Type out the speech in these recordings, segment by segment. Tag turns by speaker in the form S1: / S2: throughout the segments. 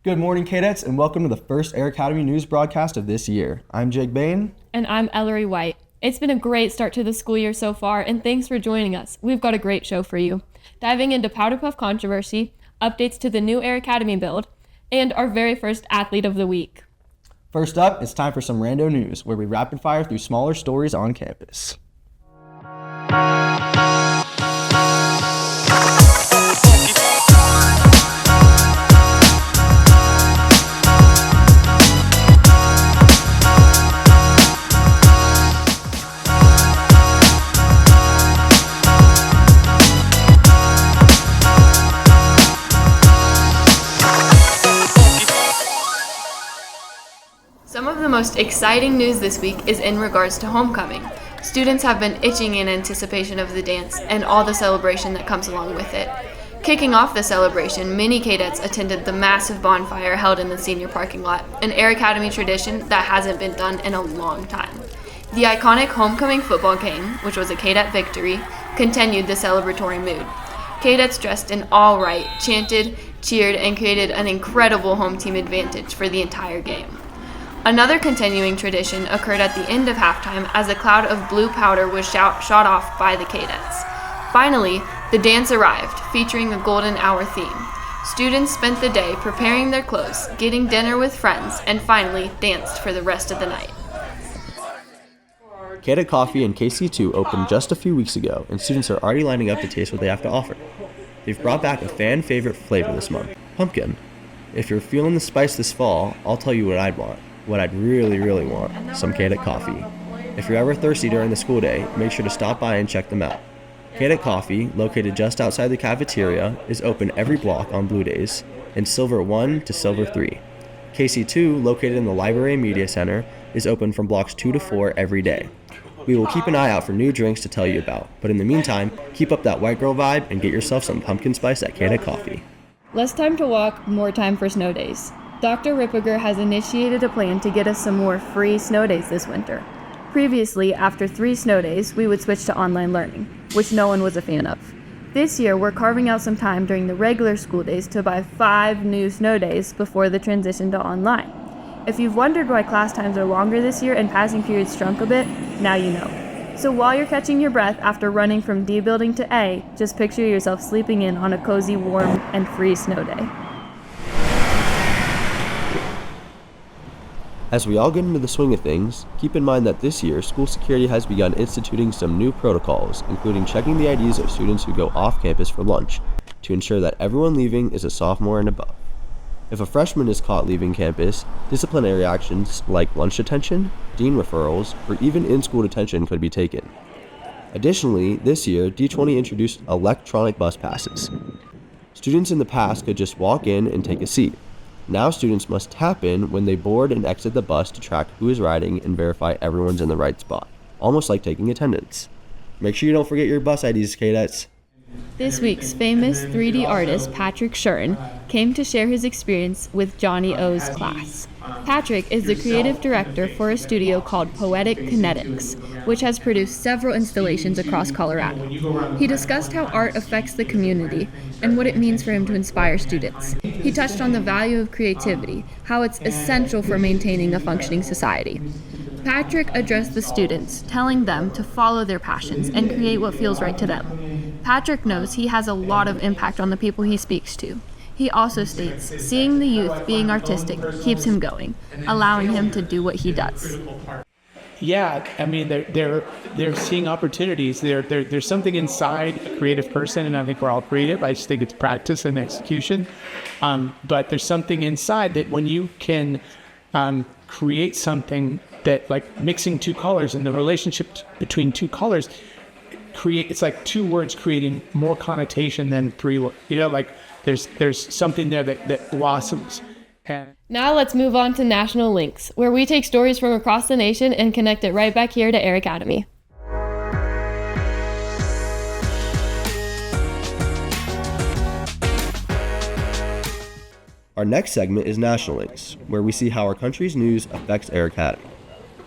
S1: Good morning, cadets, and welcome to the first Air Academy news broadcast of this year. I'm Jake Bain.
S2: And I'm Ellery White. It's been a great start to the school year so far, and thanks for joining us. We've got a great show for you. Diving into Powder Puff controversy, updates to the new Air Academy build, and our very first athlete of the week.
S1: First up, it's time for some rando news, where we rapid fire through smaller stories on campus.
S2: Some of the most exciting news this week is in regards to homecoming. Students have been itching in anticipation of the dance and all the celebration that comes along with it. Kicking off the celebration, many cadets attended the massive bonfire held in the senior parking lot, an Air Academy tradition that hasn't been done in a long time. The iconic homecoming football game, which was a cadet victory, continued the celebratory mood. Cadets dressed in all white, chanted, cheered, and created an incredible home team advantage for the entire game. Another continuing tradition occurred at the end of halftime as a cloud of blue powder was shot off by the cadets. Finally, the dance arrived, featuring a golden hour theme. Students spent the day preparing their clothes, getting dinner with friends, and finally danced for the rest of the night.
S1: Cadet Coffee in KC2 opened just a few weeks ago, and students are already lining up to taste what they have to offer. They've brought back a fan favorite flavor this month, pumpkin. If you're feeling the spice this fall, I'll tell you what I'd want. What I'd really want, some Cadet Coffee. If you're ever thirsty during the school day, make sure to stop by and check them out. Cadet Coffee, located just outside the cafeteria, is open every block on Blue Days, and Silver 1 to Silver 3. KC2, located in the Library and Media Center, is open from blocks 2 to 4 every day. We will keep an eye out for new drinks to tell you about, but in the meantime, keep up that white girl vibe and get yourself some pumpkin spice at Cadet Coffee.
S2: Less time to walk, more time for snow days. Dr. Rippiger has initiated a plan to get us some more free snow days this winter. Previously, after 3 snow days, we would switch to online learning, which no one was a fan of. This year, we're carving out some time during the regular school days to buy 5 new snow days before the transition to online. If you've wondered why class times are longer this year and passing periods shrunk a bit, now you know. So while you're catching your breath after running from D building to A, just picture yourself sleeping in on a cozy, warm, and free snow day.
S1: As we all get into the swing of things, keep in mind that this year, school security has begun instituting some new protocols, including checking the IDs of students who go off campus for lunch, to ensure that everyone leaving is a sophomore and above. If a freshman is caught leaving campus, disciplinary actions like lunch detention, dean referrals, or even in-school detention could be taken. Additionally, this year, D20 introduced electronic bus passes. Students in the past could just walk in and take a seat. Now students must tap in when they board and exit the bus to track who is riding and verify everyone's in the right spot, almost like taking attendance. Make sure you don't forget your bus IDs, cadets.
S2: This week's famous 3D artist, Patrick Shuren, came to share his experience with Johnny O's class. Patrick is the creative director for a studio called Poetic Kinetics, which has produced several installations across Colorado. He discussed how art affects the community and what it means for him to inspire students. He touched on the value of creativity, how it's essential for maintaining a functioning society. Patrick addressed the students, telling them to follow their passions and create what feels right to them. Patrick knows he has a lot of impact on the people he speaks to. He also states, seeing the youth being artistic keeps him going, allowing him to do what he does.
S3: Yeah, I mean, they're seeing opportunities. There's something inside a creative person, and I think we're all creative. I just think it's practice and execution. But there's something inside that when you can create something that, like mixing 2 colors and the relationship between 2 colors, it's like 2 words creating more connotation than 3 words. You know, like there's something there that blossoms. And
S2: now let's move on to National Links, where we take stories from across the nation and connect it right back here to Air Academy.
S1: Our next segment is National Links, where we see how our country's news affects Air Academy.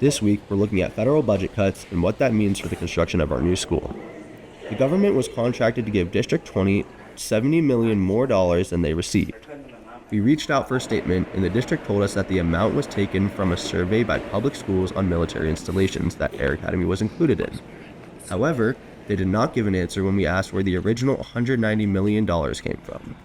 S1: This week, we're looking at federal budget cuts and what that means for the construction of our new school. The government was contracted to give District 20 $70 million more than they received. We reached out for a statement, and the district told us that the amount was taken from a survey by public schools on military installations that Air Academy was included in. However, they did not give an answer when we asked where the original $190 million came from.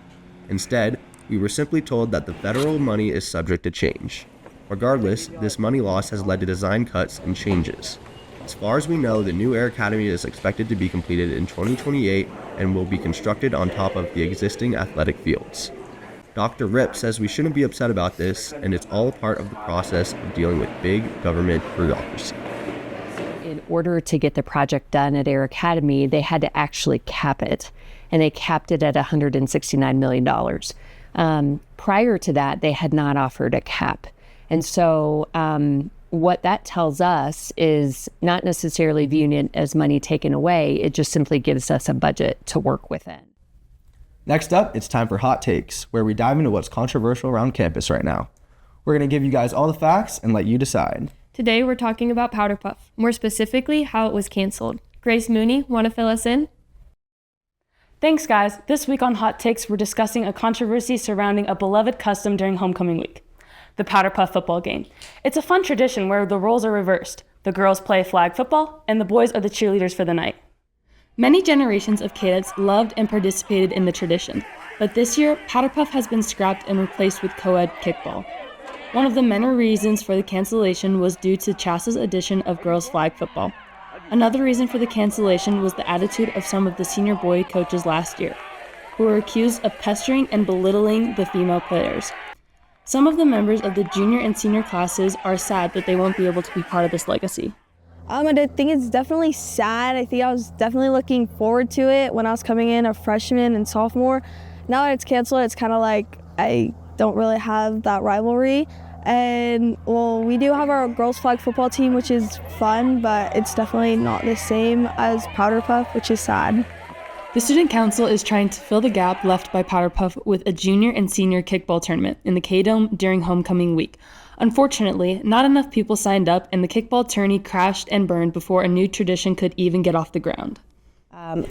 S1: Instead, we were simply told that the federal money is subject to change. Regardless, this money loss has led to design cuts and changes. As far as we know, the new Air Academy is expected to be completed in 2028 and will be constructed on top of the existing athletic fields. Dr. Rip says we shouldn't be upset about this, and it's all part of the process of dealing with big government bureaucracy.
S4: In order to get the project done at Air Academy, they had to actually cap it, and they capped it at $169 million. Prior to that, they had not offered a cap. And so what that tells us is not necessarily viewing it as money taken away, it just simply gives us a budget to work within.
S5: Next up, it's time for Hot Takes, where we dive into what's controversial around campus right now. We're going to give you guys all the facts and let you decide.
S6: Today we're talking about Powder Puff, more specifically how it was canceled. Grace Mooney, want to fill us in?
S7: Thanks, guys. This week on Hot Takes, we're discussing a controversy surrounding a beloved custom during homecoming week, the Powder Puff football game. It's a fun tradition where the roles are reversed. The girls play flag football, and the boys are the cheerleaders for the night. Many generations of kids loved and participated in the tradition, but this year, Powder Puff has been scrapped and replaced with co-ed kickball. One of the many reasons for the cancellation was due to CHSA's addition of girls flag football. Another reason for the cancellation was the attitude of some of the senior boy coaches last year, who were accused of pestering and belittling the female players. Some of the members of the junior and senior classes are sad that they won't be able to be part of this legacy.
S8: I think it's definitely sad. I think I was definitely looking forward to it when I was coming in a freshman and sophomore. Now that it's canceled, it's kind of like I don't really have that rivalry. And well, we do have our girls flag football team, which is fun, but it's definitely not the same as Powder Puff, which is sad.
S7: The student council is trying to fill the gap left by Powder Puff with a junior and senior kickball tournament in the K-Dome during homecoming week. Unfortunately, not enough people signed up, and the kickball tourney crashed and burned before a new tradition could even get off the ground.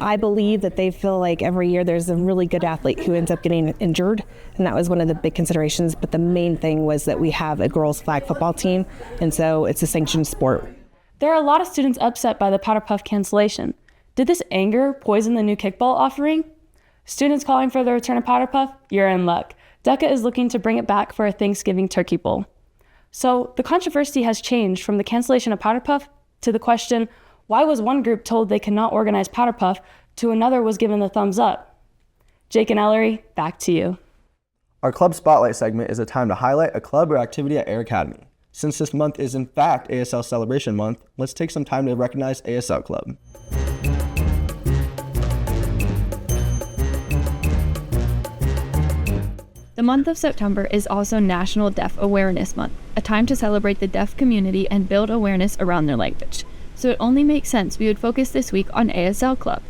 S9: I believe that they feel like every year there's a really good athlete who ends up getting injured, and that was one of the big considerations. But the main thing was that we have a girls flag football team, and so it's a sanctioned sport.
S7: There are a lot of students upset by the Powder Puff cancellation. Did this anger poison the new kickball offering? Students calling for the return of Powder Puff? You're in luck. DECA is looking to bring it back for a Thanksgiving turkey bowl. So the controversy has changed from the cancellation of Powder Puff to the question, why was one group told they cannot organize Powder Puff to another was given the thumbs up? Jake and Ellery, back to you.
S5: Our Club Spotlight segment is a time to highlight a club or activity at Air Academy. Since this month is in fact ASL Celebration Month, let's take some time to recognize ASL Club.
S6: The month of September is also National Deaf Awareness Month, a time to celebrate the deaf community and build awareness around their language. So it only makes sense we would focus this week on ASL Club.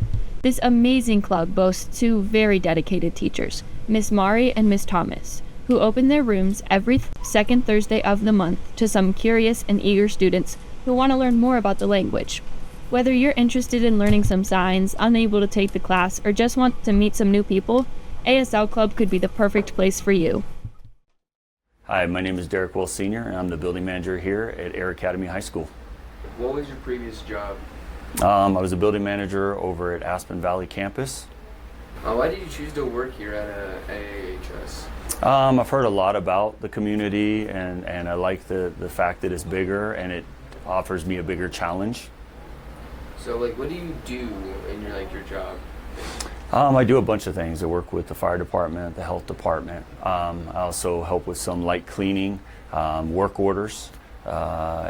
S6: This amazing club boasts two very dedicated teachers, Miss Mari and Miss Thomas, who open their rooms every second Thursday of the month to some curious and eager students who want to learn more about the language. Whether you're interested in learning some signs, unable to take the class, or just want to meet some new people, ASL Club could be the perfect place for you.
S10: Hi, my name is Derek Wells Sr., and I'm the building manager here at Air Academy High School.
S11: What was your previous job?
S10: I was a building manager over at Aspen Valley campus.
S11: Why did you choose to work here at AAHS?
S10: I've heard a lot about the community, and I like the fact that it's bigger and it offers me a bigger challenge.
S11: So, what do you do in your job?
S10: I do a bunch of things. I work with the fire department, the health department. I also help with some light cleaning, work orders,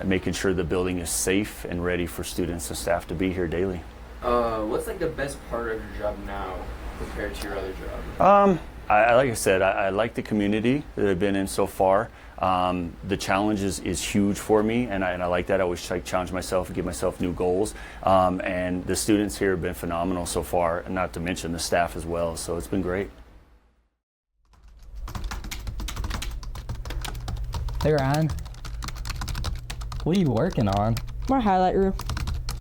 S10: making sure the building is safe and ready for students and staff to be here daily.
S11: What's the best part of your job now compared to your other job?
S10: Like I said, I like the community that I've been in so far. The challenge is huge for me, and I like that. I always try to challenge myself and give myself new goals. And the students here have been phenomenal so far, and not to mention the staff as well. So it's been great.
S12: Hey Ryan, what are you working on?
S8: My highlight reel.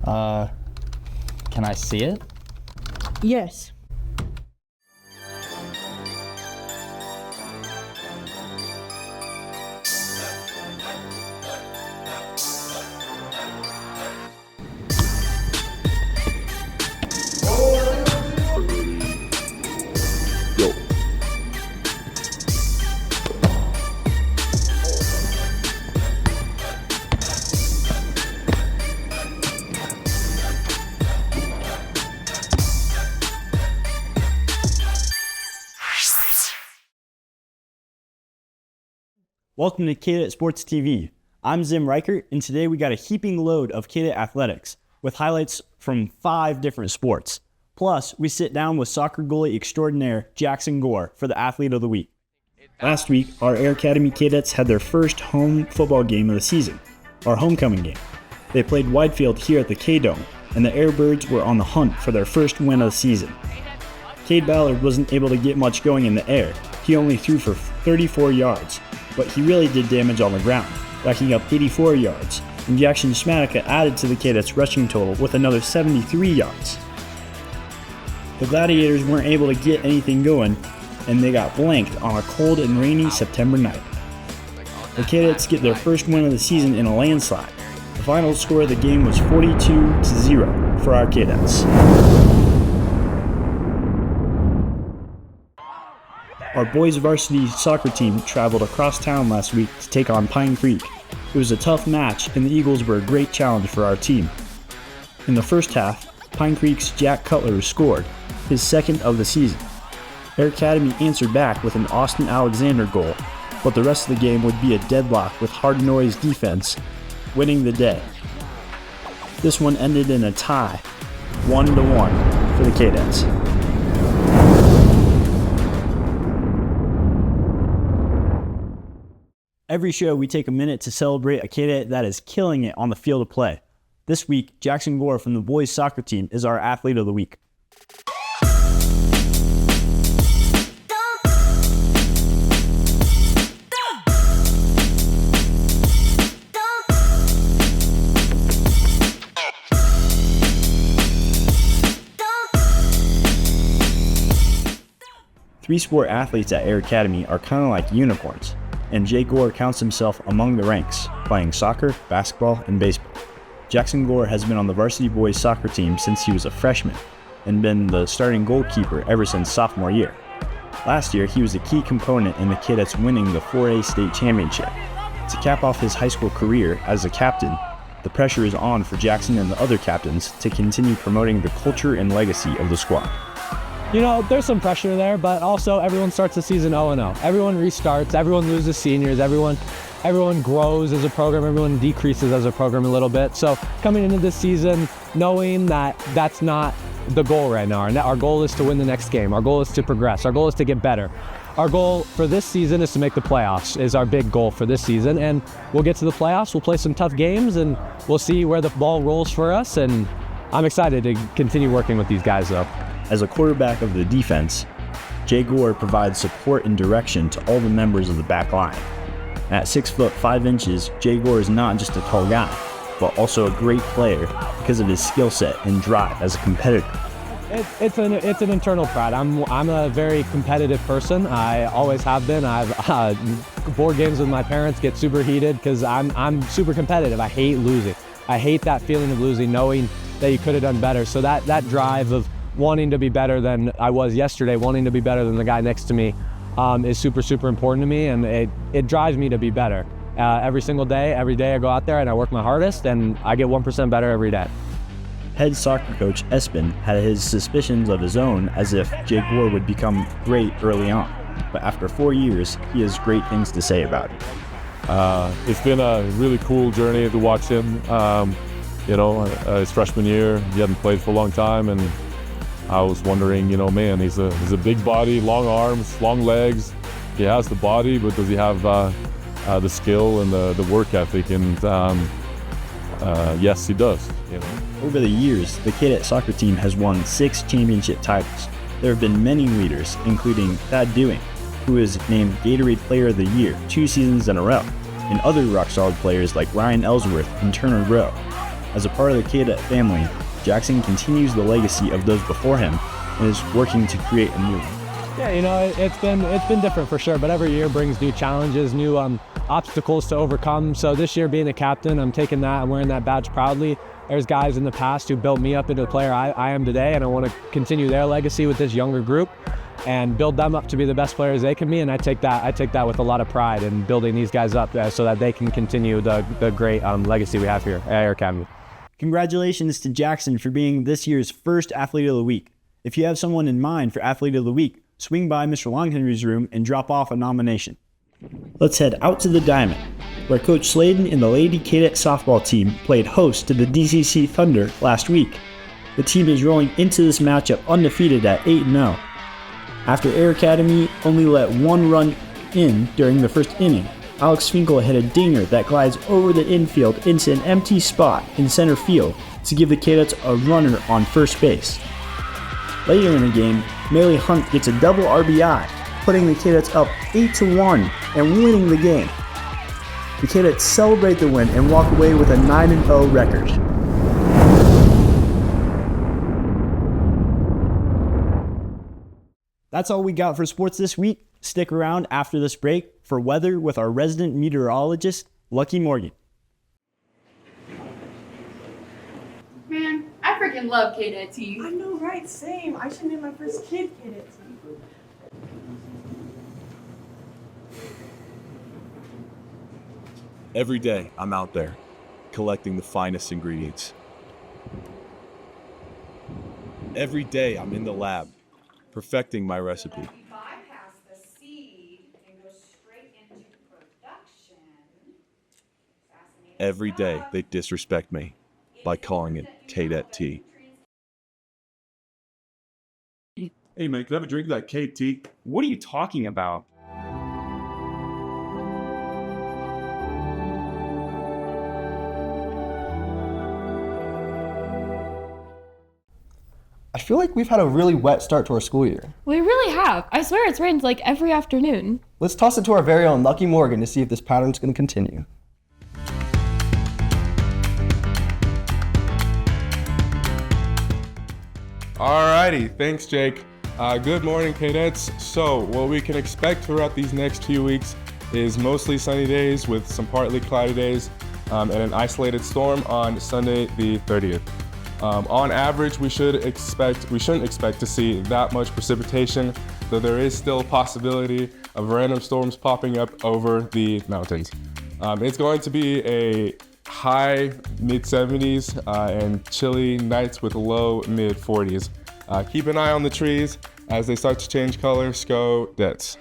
S12: Can I see it?
S8: Yes.
S13: Welcome to Cadet Sports TV. I'm Zim Reichert, and today we got a heaping load of Cadet athletics with highlights from 5 different sports. Plus, we sit down with soccer goalie extraordinaire Jackson Gore for the Athlete of the Week. Last week, our Air Academy cadets had their first home football game of the season, our homecoming game. They played Widefield here at the K-Dome, and the Airbirds were on the hunt for their first win of the season. Cade Ballard wasn't able to get much going in the air. He only threw for 34 yards, but he really did damage on the ground, racking up 84 yards, and Jackson Schmatica added to the cadets' rushing total with another 73 yards. The Gladiators weren't able to get anything going, and they got blanked on a cold and rainy September night. The cadets get their first win of the season in a landslide. The final score of the game was 42-0 for our cadets. Our boys varsity soccer team traveled across town last week to take on Pine Creek. It was a tough match, and the Eagles were a great challenge for our team. In the first half, Pine Creek's Jack Cutler scored, his second of the season. Air Academy answered back with an Austin Alexander goal, but the rest of the game would be a deadlock with Hard Noise defense winning the day. This one ended in a tie, 1-1 for the cadets. Every show, we take a minute to celebrate a cadet that is killing it on the field of play. This week, Jackson Gore from the boys soccer team is our Athlete of the Week. Three-sport athletes at Air Academy are kind of like unicorns, and Jay Gore counts himself among the ranks, playing soccer, basketball, and baseball. Jackson Gore has been on the varsity boys soccer team since he was a freshman, and been the starting goalkeeper ever since sophomore year. Last year, he was a key component in the cadets winning the 4A state championship. To cap off his high school career as a captain, the pressure is on for Jackson and the other captains to continue promoting the culture and legacy of the squad.
S14: You know, there's some pressure there, but also everyone starts the season 0-0. Everyone restarts, everyone loses seniors, everyone grows as a program, everyone decreases as a program a little bit. So coming into this season, knowing that that's not the goal right now. Our goal is to win the next game. Our goal is to progress. Our goal is to get better. Our goal for this season is to make the playoffs, is our big goal for this season. And we'll get to the playoffs, we'll play some tough games, and we'll see where the ball rolls for us. And I'm excited to continue working with these guys, though.
S13: As a quarterback of the defense, Jay Gore provides support and direction to all the members of the back line. At 6'5", Jay Gore is not just a tall guy, but also a great player because of his skill set and drive as a competitor.
S14: It's an internal pride. I'm a very competitive person. I always have been. I've board games with my parents get super heated because I'm super competitive. I hate losing. I hate that feeling of losing, knowing that you could have done better. So that drive of wanting to be better than I was yesterday, wanting to be better than the guy next to me is super, super important to me, and it drives me to be better. Every single day, every day I go out there and I work my hardest, and I get 1% better every day.
S13: Head soccer coach Espen had his suspicions of his own, as if Jay Gore would become great early on. But after 4 years, he has great things to say about it.
S15: It's been a really cool journey to watch him. His freshman year, he hadn't played for a long time, and I was wondering, man, he's a big body, long arms, long legs. He has the body, but does he have the skill and the work ethic? And yes, he does.
S13: Over the years, the cadet soccer team has won 6 championship titles. There have been many leaders, including Thad Dewing, who is named Gatorade Player of the Year 2 seasons in a row, and other rock-solid players like Ryan Ellsworth and Turner Grow. As a part of the cadet family, Jackson continues the legacy of those before him and is working to create a new one.
S14: Yeah, it's been different for sure, but every year brings new challenges, new obstacles to overcome. So this year, being a captain, I'm taking that, I'm wearing that badge proudly. There's guys in the past who built me up into the player I am today, and I want to continue their legacy with this younger group and build them up to be the best players they can be. And I take that with a lot of pride in building these guys up so that they can continue the great legacy we have here at Air Academy.
S13: Congratulations to Jackson for being this year's first Athlete of the Week. If you have someone in mind for Athlete of the Week, swing by Mr. Longhenry's room and drop off a nomination. let's head out to the Diamond, where Coach Sladen and the Lady Cadet softball team played host to the DCC Thunder last week. The team is rolling into this matchup undefeated at 8-0. After Air Academy only let one run in during the first inning, Alex Finkel hit a dinger that glides over the infield into an empty spot in center field to give the Cadets a runner on first base. Later in the game, Mary Hunt gets a double RBI, putting the Cadets up 8-1 and winning the game. The Cadets celebrate the win and walk away with a 9-0 record. That's all we got for sports this week. Stick around after this break for weather with our resident meteorologist, Lucky Morgan.
S2: Man, I freaking love Cadet Tea.
S16: I know, right? Same. I should name my first kid Cadet Tea.
S17: Every day, I'm out there, collecting the finest ingredients. Every day, I'm in the lab, perfecting my recipe. Every day, they disrespect me by calling it Cadet Tea.
S18: Hey man, can I have a drink of that KT? What are you talking about?
S5: I feel like we've had a really wet start to our school year.
S6: We really have. I swear it's rained like every afternoon.
S5: Let's toss it to our very own Lucky Morgan to see if this pattern's going to continue.
S19: Alrighty, thanks Jake. Good morning, cadets. So what we can expect throughout these next few weeks is mostly sunny days with some partly cloudy days and an isolated storm on Sunday the 30th. On average, we shouldn't expect to see that much precipitation, though there is still a possibility of random storms popping up over the mountains. It's going to be a high mid-70s and chilly nights with low mid-40s. Keep an eye on the trees as they start to change color. Sko Dets.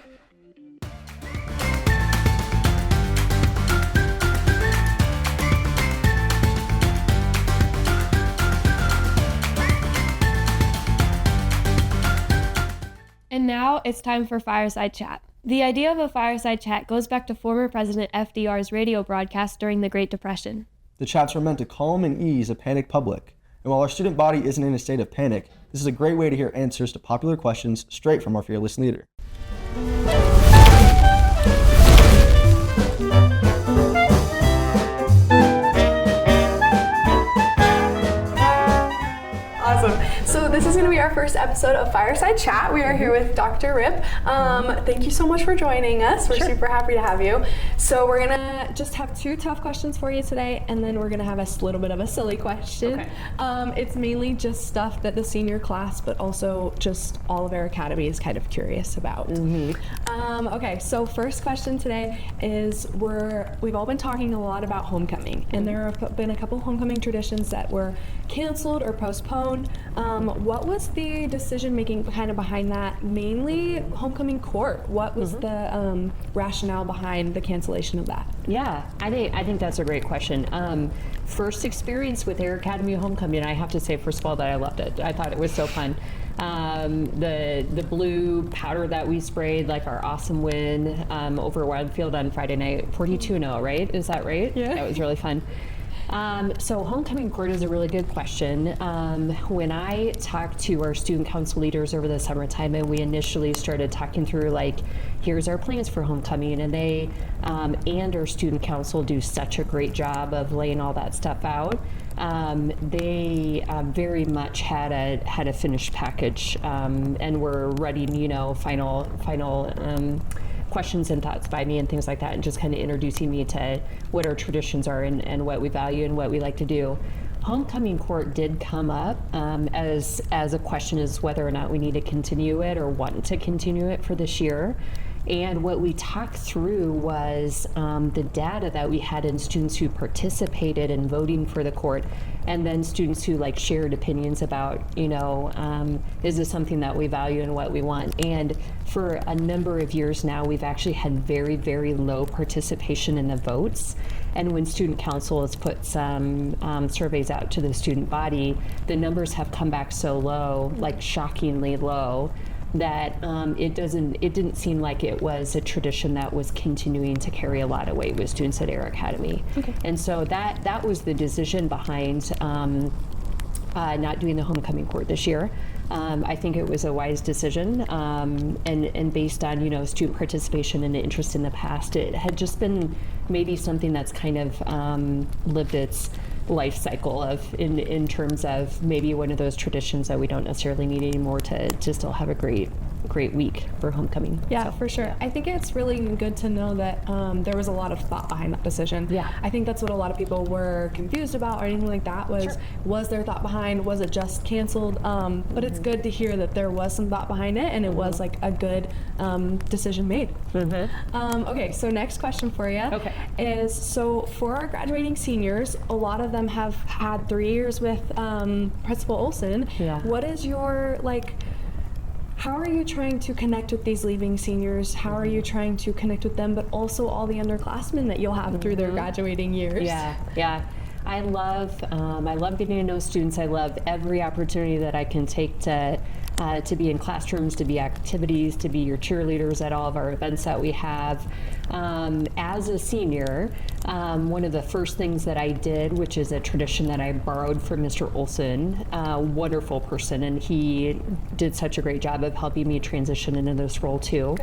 S6: And now it's time for Fireside Chat. The idea of a fireside chat goes back to former President FDR's radio broadcast during the Great Depression.
S5: The chats are meant to calm and ease a panicked public. And while our student body isn't in a state of panic, this is a great way to hear answers to popular questions straight from our fearless leader.
S20: Awesome. So this is going to be our first episode of Fireside Chat. We are here with Dr. Rip. Thank you so much for joining us. We're super happy to have you. So we're going to just have 2 tough questions for you today, and then we're going to have a little bit of a silly question. Okay. It's mainly just stuff that the senior class, but also just all of our academy is kind of curious about. Okay, so first question today is we've all been talking a lot about homecoming, and there have been a couple homecoming traditions that were canceled or postponed. What was the decision making kind of behind that? Mainly homecoming court. What was the rationale behind the cancellation of that?
S4: Yeah, I think that's a great question. First experience with Air Academy homecoming, I have to say, first of all, that I loved it. I thought it was so fun. The blue powder that we sprayed, like our awesome win over Wildfield on Friday night, 42-0, right? Is that right? Yeah. That was really fun. So homecoming court is a really good question. When I talked to our student council leaders over the summertime, and we initially started talking through, like, here's our plans for homecoming, and they and our student council do such a great job of laying all that stuff out. They very much had a finished package, and were writing, final questions and thoughts by me and things like that, and just kind of introducing me to what our traditions are and what we value and what we like to do. Homecoming court did come up as a question as whether or not we need to continue it or want to continue it for this year. And what we talked through was the data that we had in students who participated in voting for the court and then students who like shared opinions about, is this something that we value and what we want. And for a number of years now, we've actually had very, very low participation in the votes. And when student council has put some surveys out to the student body, the numbers have come back so low, like shockingly low, that it didn't seem like it was a tradition that was continuing to carry a lot of weight with students at Air Academy.
S7: Okay.
S4: And so that was the decision behind not doing the homecoming court this year. I think it was a wise decision, and based on student participation and interest in the past, it had just been maybe something that's kind of lived its life cycle in terms of maybe one of those traditions that we don't necessarily need anymore to still have a great week for homecoming.
S20: Yeah, for sure. I think it's really good to know that there was a lot of thought behind that decision.
S4: Yeah.
S20: I think that's what a lot of people were confused about or anything like that was there thought behind, was it just canceled? But it's good to hear that there was some thought behind it and it was like a good decision made. Okay, so next question for you is, so for our graduating seniors, a lot of them have had 3 years with Principal Olson.
S4: Yeah.
S20: What is your, how are you trying to connect with these leaving seniors? How are you trying to connect with them, but also all the underclassmen that you'll have through their graduating years?
S4: Yeah. I love getting to know students. I love every opportunity that I can take to be in classrooms, to be activities, to be your cheerleaders at all of our events that we have. As a senior, one of the first things that I did, which is a tradition that I borrowed from Mr. Olson, a wonderful person, and he did such a great job of helping me transition into this role too.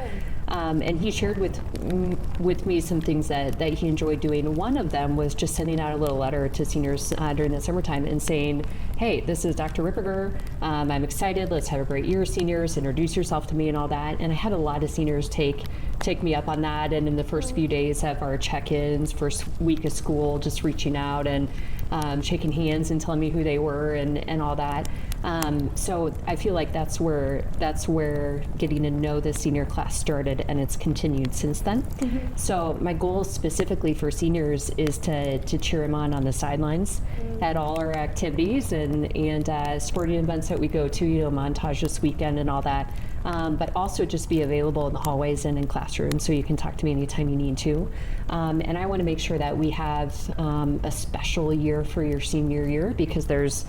S4: And he shared with me some things that he enjoyed doing. One of them was just sending out a little letter to seniors during the summertime and saying, hey, this is Dr. Ripperger. I'm excited. Let's have a great year, seniors. Introduce yourself to me and all that. And I had a lot of seniors take me up on that. And in the first few days of our check-ins, first week of school, just reaching out and shaking hands and telling me who they were and all that. So I feel like that's where getting to know the senior class started, and it's continued since then. So my goal specifically for seniors is to cheer them on the sidelines at all our activities and sporting events that we go to, Montage this weekend and all that. But also just be available in the hallways and in classrooms so you can talk to me anytime you need to. And I want to make sure that we have a special year for your senior year, because there's,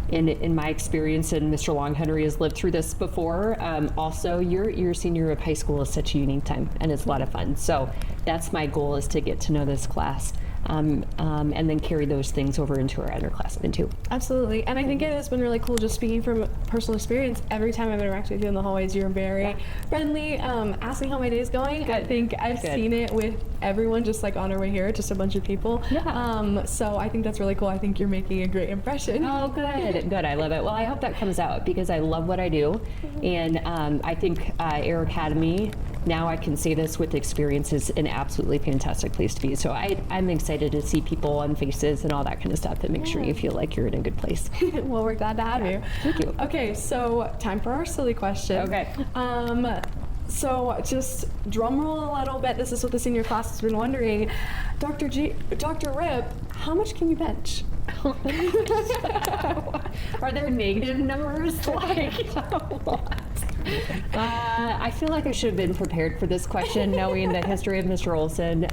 S4: in my experience, and Mr. Long-Henry has lived through this before, also your senior year of high school is such a unique time and it's a lot of fun. So that's my goal, is to get to know this class. And then carry those things over into our underclassmen too.
S20: Absolutely. And I think it has been really cool, just speaking from personal experience. Every time I've interacted with you in the hallways, you're very friendly, asking how my day is going. Good. I think I've seen it with everyone, just like on our way here, just a bunch of people.
S4: Yeah.
S20: So I think that's really cool. I think you're making a great impression.
S4: Oh, good. I love it. Well, I hope that comes out, because I love what I do. And I think Air Academy, now I can say this with experience, is an absolutely fantastic place to be. So I'm excited to see people and faces and all that kind of stuff, and make sure you feel like you're in a good place.
S20: Well, we're glad to have you.
S4: Thank you.
S20: Okay, so time for our silly question.
S4: Okay.
S20: So just drum roll a little bit. This is what the senior class has been wondering. Dr. Rip, how much can you bench?
S4: Are there negative numbers? I feel like I should have been prepared for this question, knowing the history of Mr. Olson.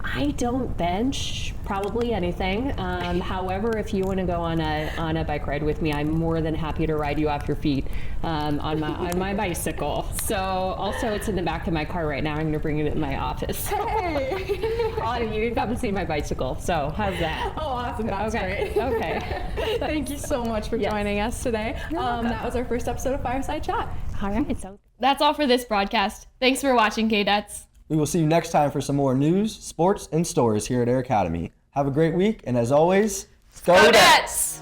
S4: I don't bench probably anything. However, if you want to go on a bike ride with me, I'm more than happy to ride you off your feet on my bicycle. So also, it's in the back of my car right now. I'm going to bring it in my office.
S20: Hey!
S4: All of you come and see my bicycle. So how's that?
S20: Oh, awesome. That's great.
S4: Okay.
S20: Thank you so much for joining us today. That was our first episode of Fireside Chat.
S4: All right. So
S6: that's all for this broadcast. Thanks for watching, Cadets.
S5: We will see you next time for some more news, sports, and stories here at Air Academy. Have a great week, and as always, go Cadets!